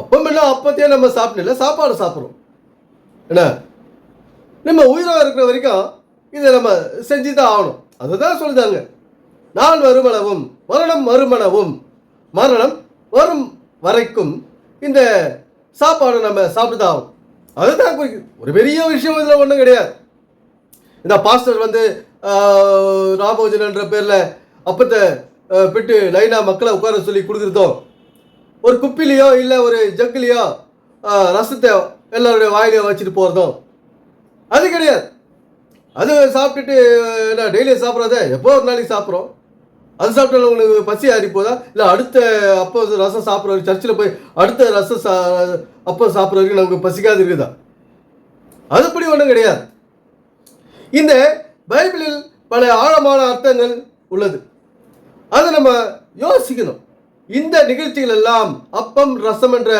அப்பம் இல்லை அப்பத்தையே நம்ம சாப்பிடல, சாப்பாடு சாப்பிட்றோம். என்ன நம்ம உயிராக இருக்கிற வரைக்கும் இதை நம்ம செஞ்சு தான் ஆகணும். அதுதான் சொல்லுதாங்க, நான் வருமளவும் மரணம் வருமளவும், மரணம் வரும் வரைக்கும் இந்த சாப்பாடு நம்ம சாப்பிட்டு தான் ஆகும். அதுதான் குறிக்குது. ஒரு பெரிய விஷயம் இதில் ஒன்றும் கிடையாது. இந்த பாஸ்டர் வந்து ராமோஜன் என்ற பேரில் அப்பத்தை பிட்டு லைனாக மக்களை உட்கார சொல்லி கொடுக்குறதும், ஒரு குப்பிலையோ இல்லை ஒரு ஜக்குலையோ ரசத்தை எல்லாருடைய வாயிலையோ வச்சுட்டு போகிறதும் அது கிடையாது. அது சாப்பிட்டுட்டு என்ன டெய்லியும் சாப்பிட்றத எப்போ ஒரு நாளைக்கு சாப்பிட்றோம். அது சாப்பிட்டாலும் உங்களுக்கு பசி ஆறி போதா? இல்லை அடுத்த அப்போ ரசம் சாப்பிட்ற வரைக்கும், சர்ச்சில் போய் அடுத்த ரசம் அப்போ சாப்பிட்ற வரைக்கும் நமக்கு பசிக்காது இருக்குதா? அதுபடி ஒன்றும் கிடையாது. இந்த பைபிளில் பல ஆழமான அர்த்தங்கள் உள்ளது. அதை நம்ம யோசிக்கணும். இந்த நிகழ்ச்சிகள் எல்லாம் அப்பம் ரசம் என்ற